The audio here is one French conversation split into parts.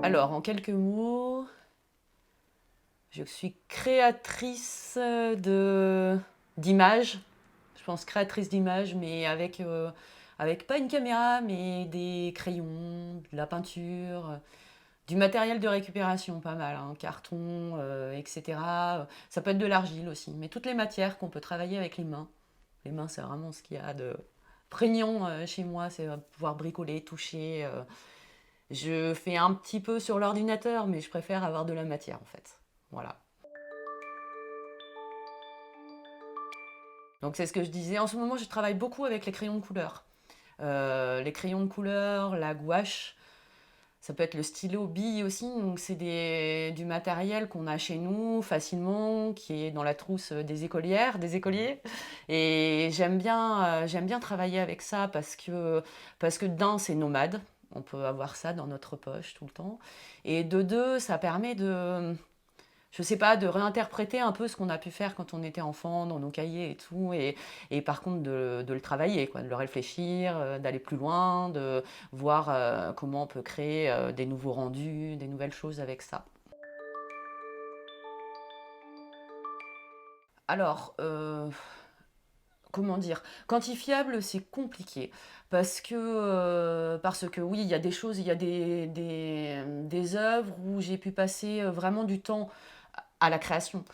Alors, en quelques mots, je suis créatrice d'images. Je pense créatrice d'images, mais avec pas une caméra, mais des crayons, de la peinture, du matériel de récupération, pas mal, hein, carton, etc. Ça peut être de l'argile aussi, mais toutes les matières qu'on peut travailler avec les mains. Les mains, c'est vraiment ce qu'il y a de prégnant chez moi, c'est pouvoir bricoler, toucher. Je fais un petit peu sur l'ordinateur, mais je préfère avoir de la matière en fait. Voilà. Donc c'est ce que je disais. En ce moment, je travaille beaucoup avec les crayons de couleur. Les crayons de couleur, la gouache, ça peut être le stylo bille aussi. Donc c'est du matériel qu'on a chez nous facilement, qui est dans la trousse des écolières, des écoliers. Et j'aime bien travailler avec ça parce que d'un, c'est nomade. On peut avoir ça dans notre poche tout le temps. Et de deux, ça permet je sais pas, de réinterpréter un peu ce qu'on a pu faire quand on était enfant, dans nos cahiers et tout, et par contre de le travailler, quoi, de le réfléchir, d'aller plus loin, de voir comment on peut créer des nouveaux rendus, des nouvelles choses avec ça. Alors, comment dire, quantifiable, c'est compliqué parce que oui, il y a des choses, il y a des œuvres où j'ai pu passer vraiment du temps à la création.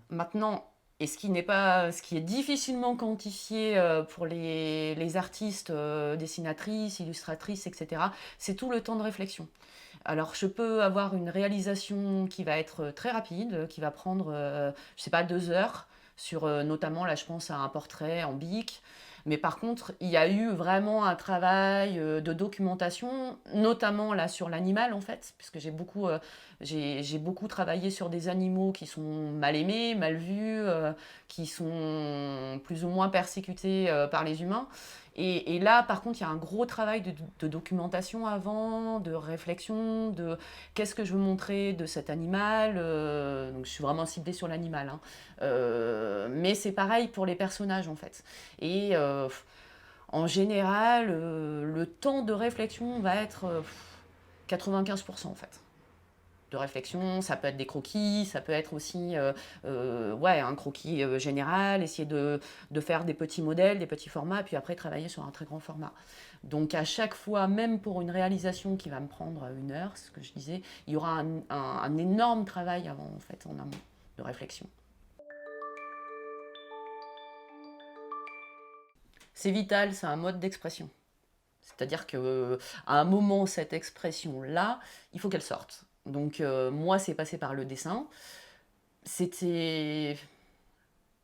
Maintenant, et ce qui est difficilement quantifié pour les artistes, dessinatrices, illustratrices, etc., c'est tout le temps de réflexion. Alors, je peux avoir une réalisation qui va être très rapide, qui va prendre, je sais pas, 2 heures, sur notamment, là, je pense à un portrait en bic. Mais par contre, il y a eu vraiment un travail de documentation, notamment là sur l'animal en fait, puisque j'ai beaucoup travaillé sur des animaux qui sont mal aimés, mal vus, qui sont plus ou moins persécutés par les humains. Et là, par contre, il y a un gros travail de documentation avant, de réflexion, de qu'est-ce que je veux montrer de cet animal. Donc, je suis vraiment ciblée sur l'animal, hein. Mais c'est pareil pour les personnages, en fait. Et en général, le temps de réflexion va être 95% en fait de réflexion. Ça peut être des croquis, ça peut être aussi ouais, un croquis général, essayer de faire des petits modèles, des petits formats, puis après travailler sur un très grand format. Donc à chaque fois, même pour une réalisation qui va me prendre 1 heure, ce que je disais, il y aura un énorme travail avant, en fait, en amont, de réflexion. C'est vital, c'est un mode d'expression. C'est-à-dire que à un moment, cette expression-là, il faut qu'elle sorte. Donc moi, c'est passé par le dessin. C'était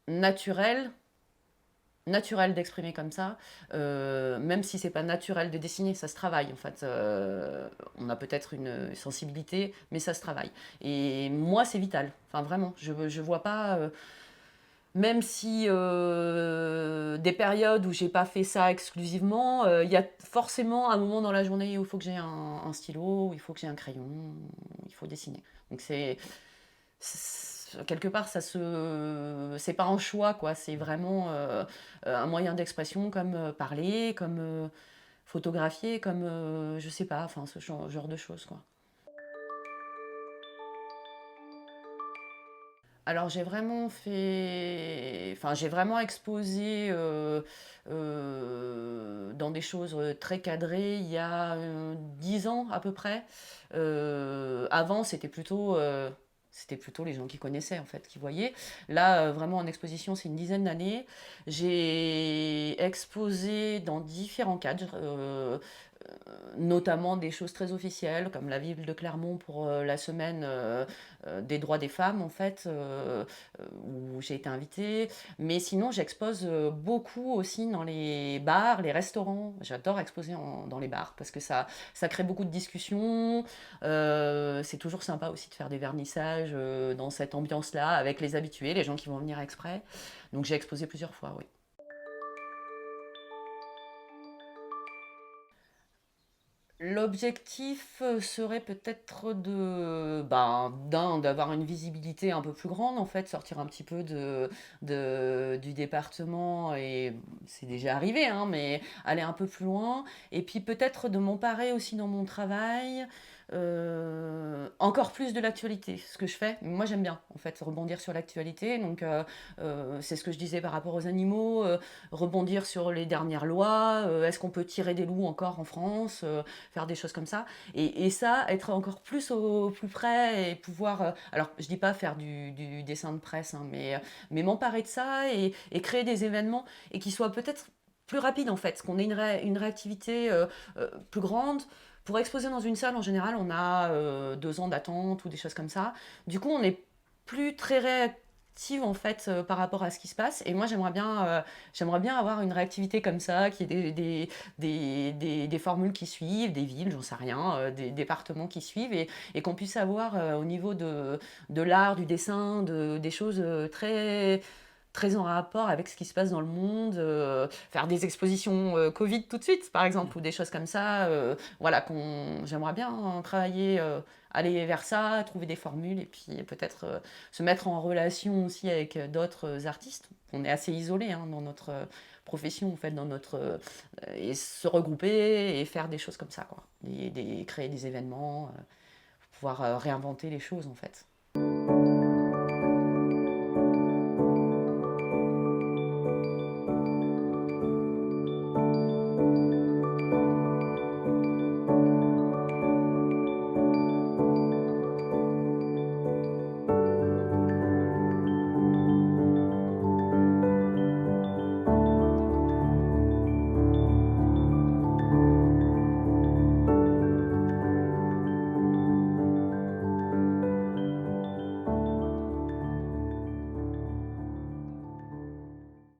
naturel, naturel d'exprimer comme ça, même si c'est pas naturel de dessiner, ça se travaille en fait. On a peut-être une sensibilité, mais ça se travaille. Et moi, c'est vital. Enfin, vraiment, je vois pas. Même si des périodes où j'ai pas fait ça exclusivement, il y a forcément un moment dans la journée où il faut que j'ai un stylo, où il faut que j'ai un crayon, où il faut dessiner. Donc quelque part c'est pas un choix quoi, c'est vraiment un moyen d'expression comme parler, comme photographier, comme je sais pas, enfin ce genre de choses quoi. Alors j'ai vraiment exposé dans des choses très cadrées il y a 10 ans à peu près. Avant, c'était plutôt les gens qui connaissaient en fait, qui voyaient. Là, vraiment en exposition, c'est une dizaine d'années. J'ai exposé dans différents cadres, notamment des choses très officielles, comme la ville de Clermont pour la semaine des droits des femmes, en fait, où j'ai été invitée. Mais sinon, j'expose beaucoup aussi dans les bars, les restaurants. J'adore exposer dans les bars parce que ça crée beaucoup de discussions. C'est toujours sympa aussi de faire des vernissages dans cette ambiance-là, avec les habitués, les gens qui vont venir exprès. Donc j'ai exposé plusieurs fois, oui. L'objectif serait peut-être d'avoir une visibilité un peu plus grande, en fait, sortir un petit peu du département, et c'est déjà arrivé, hein, mais aller un peu plus loin, et puis peut-être de m'emparer aussi dans mon travail, encore plus de l'actualité, ce que je fais. Moi, j'aime bien, en fait, rebondir sur l'actualité. Donc, c'est ce que je disais par rapport aux animaux, rebondir sur les dernières lois, est-ce qu'on peut tirer des loups encore en France, faire des choses comme ça. Et ça, être encore plus au plus près et pouvoir... alors, je dis pas faire du dessin de presse, hein, mais m'emparer de ça et créer des événements et qui soient peut-être plus rapides, en fait, qu'on ait une réactivité plus grande. Pour exposer dans une salle, en général, on a 2 ans d'attente ou des choses comme ça. Du coup, on n'est plus très réactive en fait par rapport à ce qui se passe. Et moi, j'aimerais bien avoir une réactivité comme ça, qui ait des formules qui suivent, des villes, j'en sais rien, des départements qui suivent, et qu'on puisse avoir au niveau de l'art, du dessin, des choses très en rapport avec ce qui se passe dans le monde, faire des expositions Covid tout de suite, par exemple, ou des choses comme ça. Voilà, j'aimerais bien travailler, aller vers ça, trouver des formules, et puis peut-être se mettre en relation aussi avec d'autres artistes. On est assez isolés hein, dans notre profession, en fait, et se regrouper et faire des choses comme ça, quoi. Créer des événements, pouvoir réinventer les choses, en fait.